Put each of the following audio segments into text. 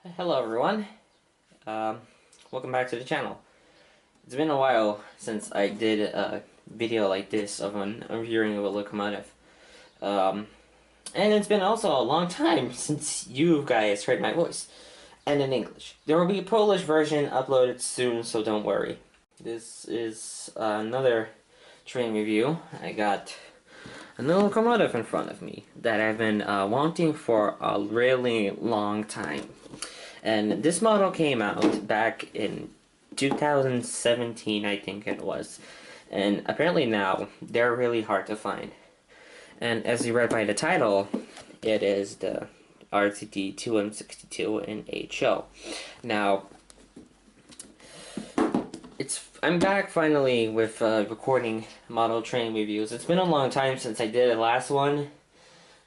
Hello everyone, welcome back to the channel. It's been a while since I did a video like this of a reviewing of a locomotive. And it's been also a long time since you guys heard my voice. And in English. There will be a Polish version uploaded soon, so don't worry. This is another train review. I got a new locomotive in front of me that I've been wanting for a really long time. And this model came out back in 2017, I think it was. And apparently now, they're really hard to find. And as you read by the title, it is the RZD 2M62-0066. Now, I'm back finally with recording model train reviews. It's been a long time since I did the last one.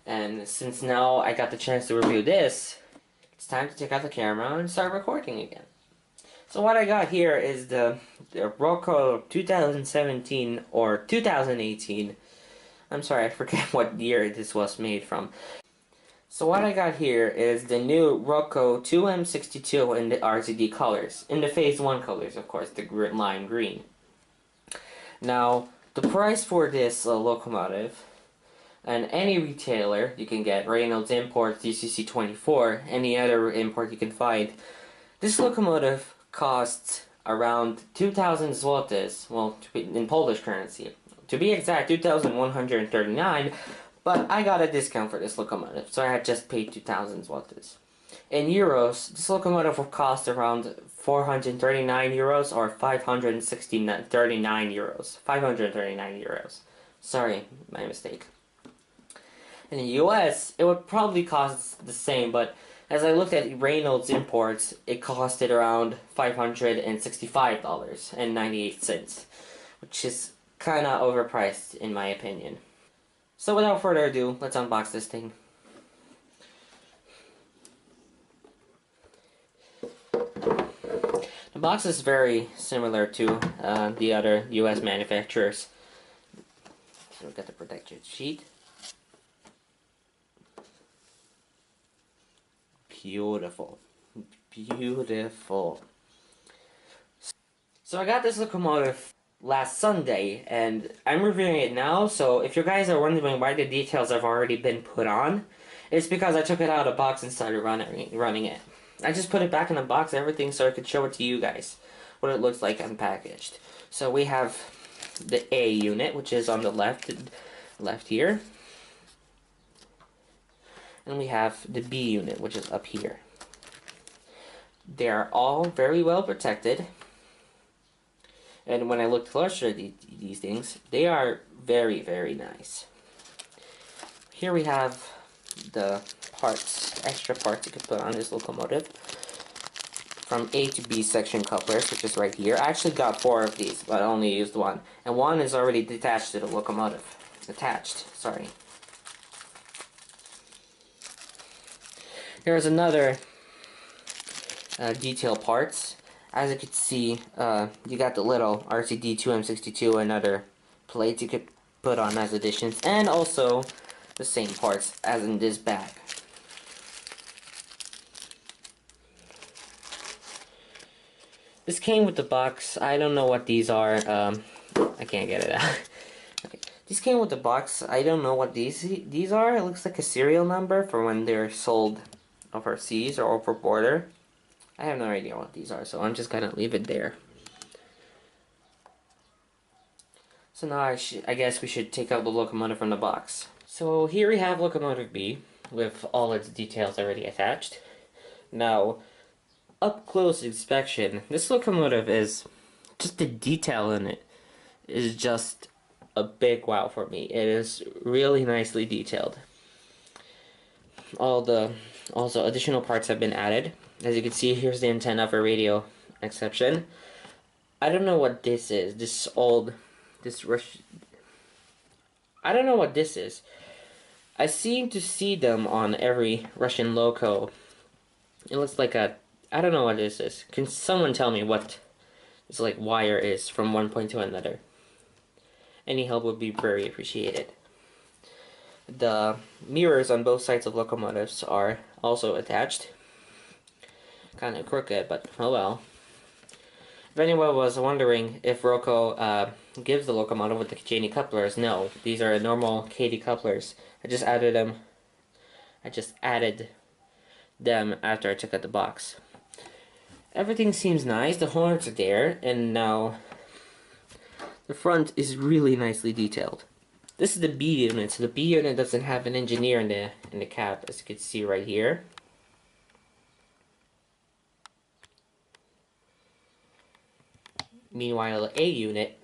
And since now I got the chance to review this, it's time to take out the camera and start recording again. So what I got here is the Roco 2017 or 2018. I'm sorry, I forget what year this was made from. So what I got here is the new Roco 2M62 in the RZD colors. In the phase 1 colors, of course, the lime green. Now, the price for this locomotive, and any retailer you can get, Reynolds Imports, DCC24, any other import you can find. This locomotive costs around 2,000 zlotys, well, in Polish currency. To be exact, 2,139, but I got a discount for this locomotive, so I had just paid 2,000 zlotys. In euros, this locomotive will cost around 439 euros or 539 euros. 539 euros. Sorry, my mistake. In the US, it would probably cost the same, but as I looked at Reynolds Imports, it costed around $565.98, which is kinda overpriced in my opinion. So without further ado, let's unbox this thing. The box is very similar to the other US manufacturers. So we've got the protector sheet. Beautiful. Beautiful. So I got this locomotive last Sunday, and I'm reviewing it now, so if you guys are wondering why the details have already been put on, it's because I took it out of the box and started running it. I just put it back in the box, everything, so I could show it to you guys, what it looks like unpackaged. So we have the A unit, which is on the left here. And we have the B unit, which is up here. They are all very well protected. And when I look closer at these things, they are very, very nice. Here we have the parts, extra parts you can put on this locomotive. From A to B section couplers, which is right here. I actually got 4 of these, but I only used 1. And 1 is already detached to the locomotive. Sorry. Here's another detail parts. As you can see, you got the little RZD 2M62 and other plates you could put on as additions, and also the same parts as in this bag. This came with the box. I don't know what these are. I can't get it out. Okay. These came with the box. I don't know what these are. It looks like a serial number for when they're sold overseas or over border. I have no idea what these are, so I'm just gonna leave it there. So now I guess we should take out the locomotive from the box. So here we have locomotive B with all its details already attached. Now, up close inspection, this locomotive is just the detail in it is just a big wow for me. It is really nicely detailed. Also additional parts have been added. As you can see, here's the antenna for radio exception. I don't know what this is. I don't know what this is. I seem to see them on every Russian loco. It looks like I don't know what this is. Can someone tell me what this like wire is from one point to another? Any help would be very appreciated. The mirrors on both sides of locomotives are also attached. Kind of crooked, but oh well. If anyone was wondering if Roco gives the locomotive with the Cheney couplers, no. These are normal KD couplers. I just added them after I took out the box. Everything seems nice. The horns are there, and now the front is really nicely detailed. This is the B unit, so the B unit doesn't have an engineer in the cab, as you can see right here. Meanwhile, the A unit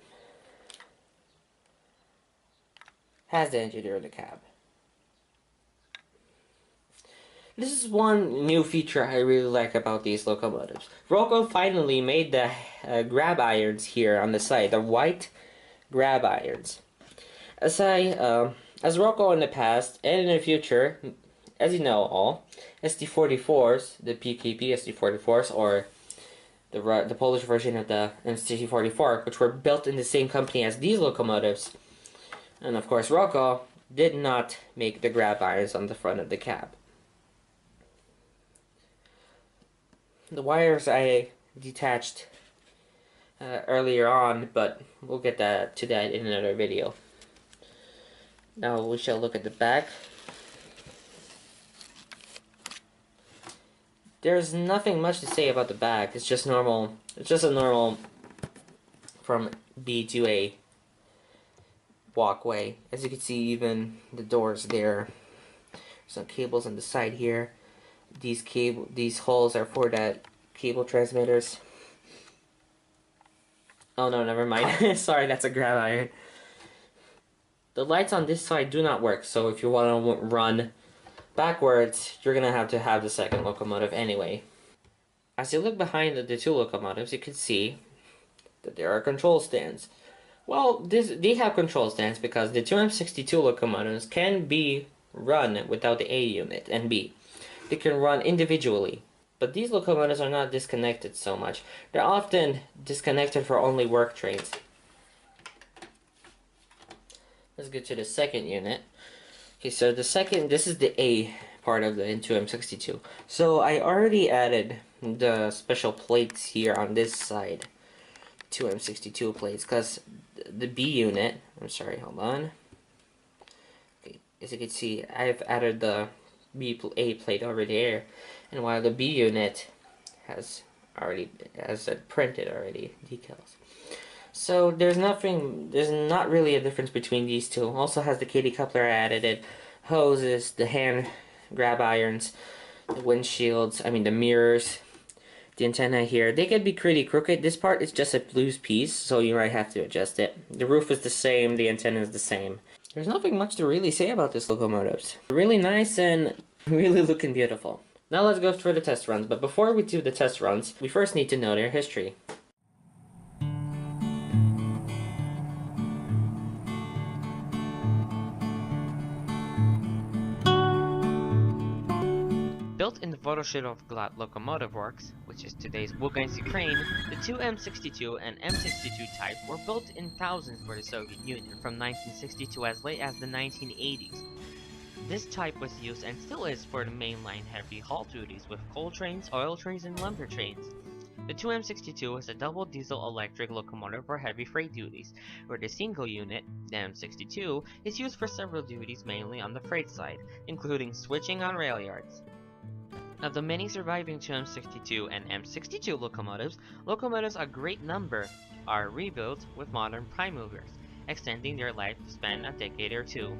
has the engineer in the cab. This is one new feature I really like about these locomotives. Roco finally made the grab irons here on the side, the white grab irons. As Roco in the past and in the future, as you know all, SD44s, the PKP SD44s, or the Polish version of the MCT44, which were built in the same company as these locomotives, and of course Roco did not make the grab irons on the front of the cab. The wires I detached earlier on, but we'll get to that in another video. Now we shall look at the back. There's nothing much to say about the back. It's just normal. It's just a normal from B to A walkway. As you can see, even the doors there. Some cables on the side here. These holes are for that cable transmitters. Oh no, never mind. Sorry, that's a grab iron. The lights on this side do not work, so if you want to run backwards, you're gonna have to have the second locomotive anyway. As you look behind the two locomotives, you can see that there are control stands. Well, they have control stands because the 2M62 locomotives can be run without the A unit and B. They can run individually, but these locomotives are not disconnected so much. They're often disconnected for only work trains. Let's get to the second unit. Okay, so this is the A part of the 2M62. So I already added the special plates here on this side, 2M62 plates, because the B unit, I'm sorry, hold on. Okay, as you can see, I've added the A plate over there, and while the B unit has printed already decals. So there's not really a difference between these two. Also has the KD coupler added, it hoses, the hand grab irons, the windshields, I mean the mirrors, the antenna here. They can be pretty crooked. This part is just a loose piece, so you might have to adjust it. The roof is the same, the antenna is the same. There's nothing much to really say about this locomotives. Really nice and really looking beautiful. Now let's go through the test runs, but before we do the test runs, we first need to know their history. Built in the Vodoshirov-Glat Locomotive Works, which is today's Lugansk, Ukraine, the 2M62 and M62 type were built in thousands for the Soviet Union from 1960 to as late as the 1980s. This type was used and still is for the mainline heavy haul duties with coal trains, oil trains, and lumber trains. The 2M62 is a double diesel electric locomotive for heavy freight duties, where the single unit, the M62, is used for several duties mainly on the freight side, including switching on rail yards. Of the many surviving 2M62 and M62 locomotives a great number are rebuilt with modern prime movers, extending their lifespan a decade or two.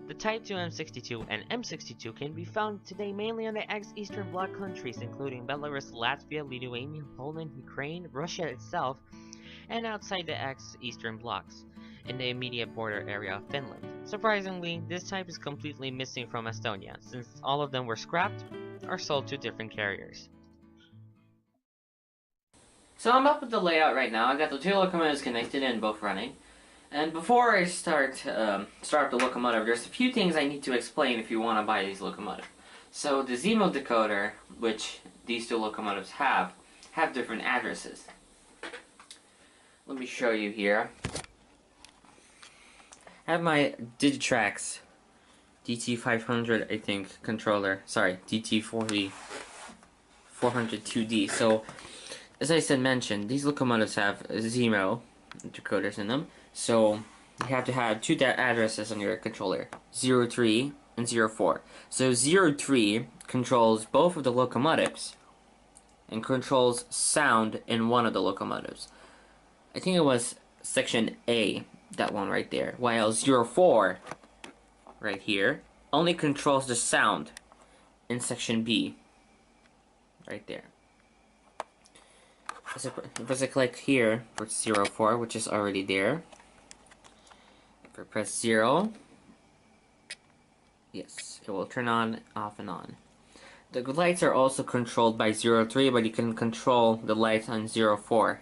The Type 2M62 and M62 can be found today mainly in the ex-Eastern Bloc countries including Belarus, Latvia, Lithuania, Poland, Ukraine, Russia itself, and outside the ex-Eastern Blocs, in the immediate border area of Finland. Surprisingly, this type is completely missing from Estonia, since all of them were scrapped or sold to different carriers. So I'm up with the layout right now. I got the two locomotives connected and both running. And before I start up the locomotive, there's a few things I need to explain if you want to buy these locomotives. So the Z-mode decoder, which these two locomotives have different addresses. Let me show you here. I have my Digitrax DT500, I think, controller. Sorry, DT40 402D. So, as I mentioned, these locomotives have 0 decoders in them. So, you have to have 2 addresses on your controller, 03 and 04. So 03 controls both of the locomotives and controls sound in one of the locomotives. I think it was section A, that one right there, while 04 right here only controls the sound in section B right there. If I click here for 04, which is already there, if I press 0, yes, it will turn on, off, and on. The lights are also controlled by 03, but you can control the lights on 04.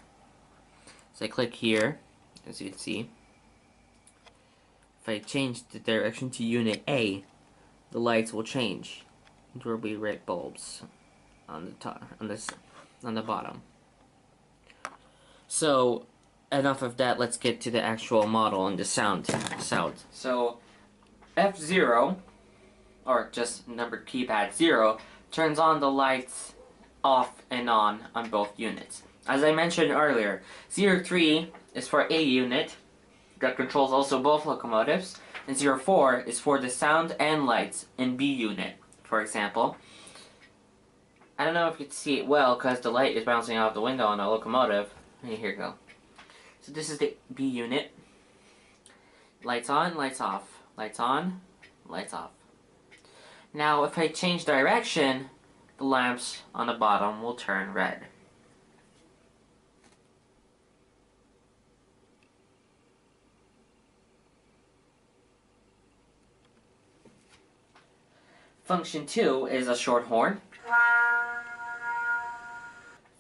So I click here, as you can see. If I change the direction to unit A, the lights will change. There will be red bulbs on the top, on the bottom. So, enough of that. Let's get to the actual model and the sound. So, F0, or just numbered keypad 0, turns on the lights off and on both units. As I mentioned earlier, 03 is for A unit that controls also both locomotives, and 04 is for the sound and lights in B unit, for example. I don't know if you can see it well because the light is bouncing out the window on the locomotive. Here you go. So this is the B unit. Lights on, lights off. Lights on, lights off. Now if I change direction, the lamps on the bottom will turn red. Function 2 is a short horn.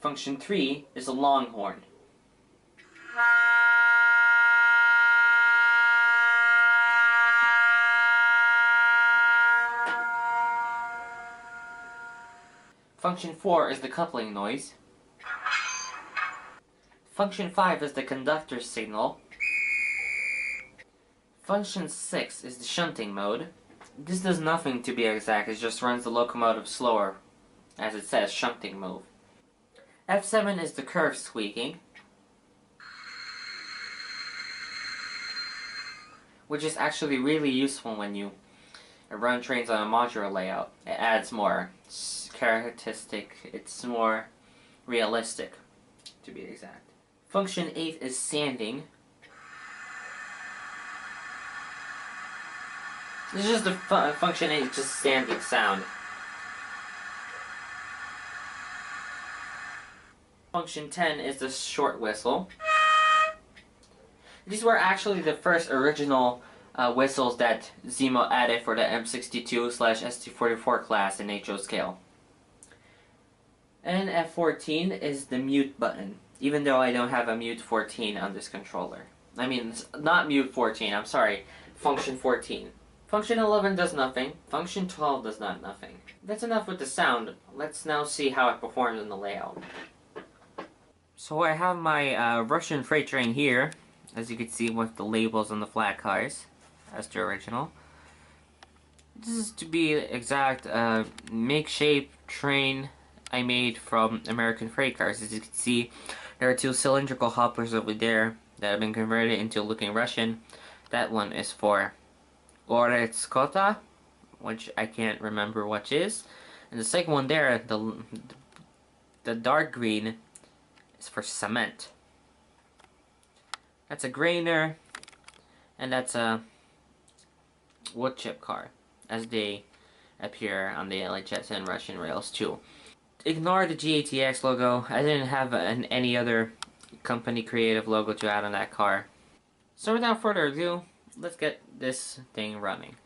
Function 3 is a long horn. Function 4 is the coupling noise. Function 5 is the conductor's signal. Function 6 is the shunting mode. This does nothing to be exact, it just runs the locomotive slower, as it says, shunting mode. F7 is the curve squeaking, which is actually really useful when you run trains on a modular layout. It adds more characteristic, it's more realistic, to be exact. Function 8 is sanding. This is just the function 8, just sanding sound. Function 10 is the short whistle. These were actually the first original whistles that Zemo added for the M62/ST44 class in HO scale. And F14 is the mute button, even though I don't have a mute 14 on this controller. I mean, not mute 14, I'm sorry, function 14. Function 11 does nothing, function 12 does nothing. That's enough with the sound. Let's now see how it performs in the layout. So I have my Russian freight train here, as you can see with the labels on the flat cars, as the original. This is, to be exact, a makeshift train I made from American freight cars. As you can see, there are 2 cylindrical hoppers over there that have been converted into looking Russian. That one is for Oretskota, which I can't remember which is. And the second one there, the dark green, is for cement. That's a grainer, and that's a wood chip car, as they appear on the LHS and Russian rails too. Ignore the GATX logo. I didn't have any other company creative logo to add on that car. So without further ado, let's get this thing running.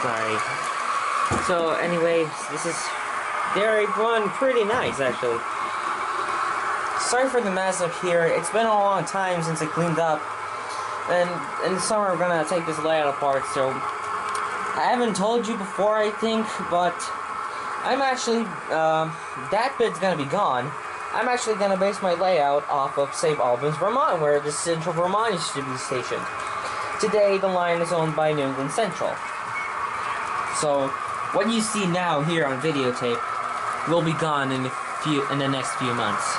sorry. So anyways, they're run pretty nice actually. Sorry for the mess up here. It's been a long time since I cleaned up. And in the summer we're gonna take this layout apart, so I haven't told you before, I think, but I'm actually, that bit's gonna be gone. I'm actually gonna base my layout off of St. Albans, Vermont, where the Central Vermont used to be stationed. Today, the line is owned by New England Central. So, what you see now here on videotape will be gone in the next few months.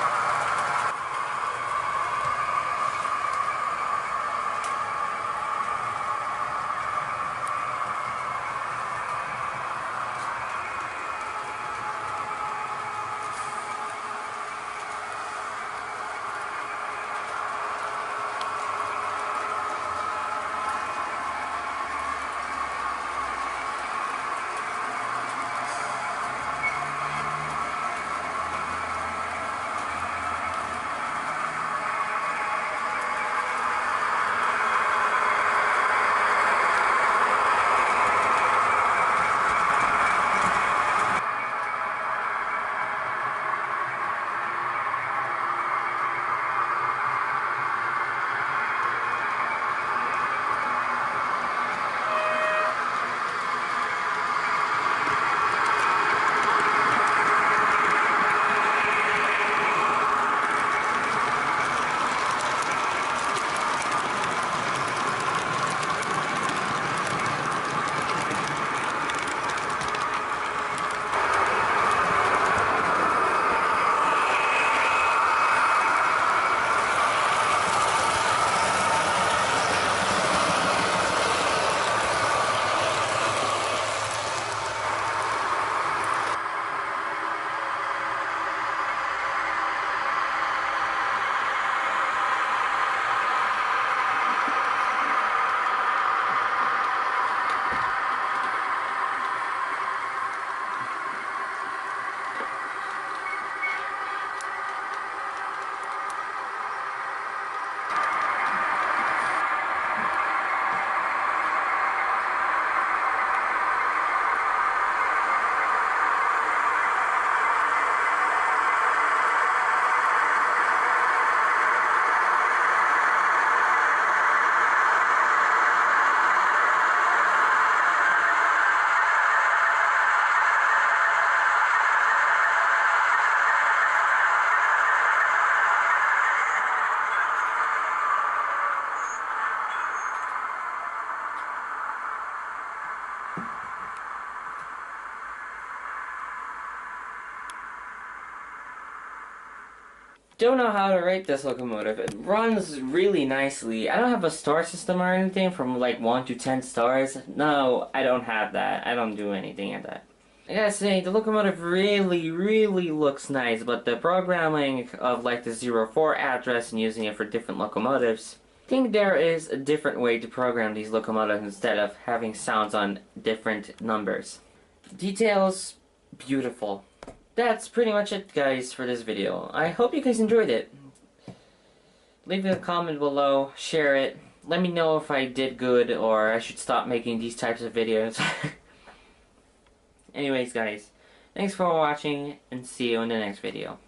Don't know how to rate this locomotive. It runs really nicely. I don't have a star system or anything from like 1 to 10 stars. No, I don't have that. I don't do anything at that. I gotta say, the locomotive really looks nice, but the programming of like the 04 address and using it for different locomotives, I think there is a different way to program these locomotives instead of having sounds on different numbers. Details, beautiful. That's pretty much it, guys, for this video. I hope you guys enjoyed it. Leave a comment below, share it, let me know if I did good or I should stop making these types of videos. Anyways, guys, thanks for watching and see you in the next video.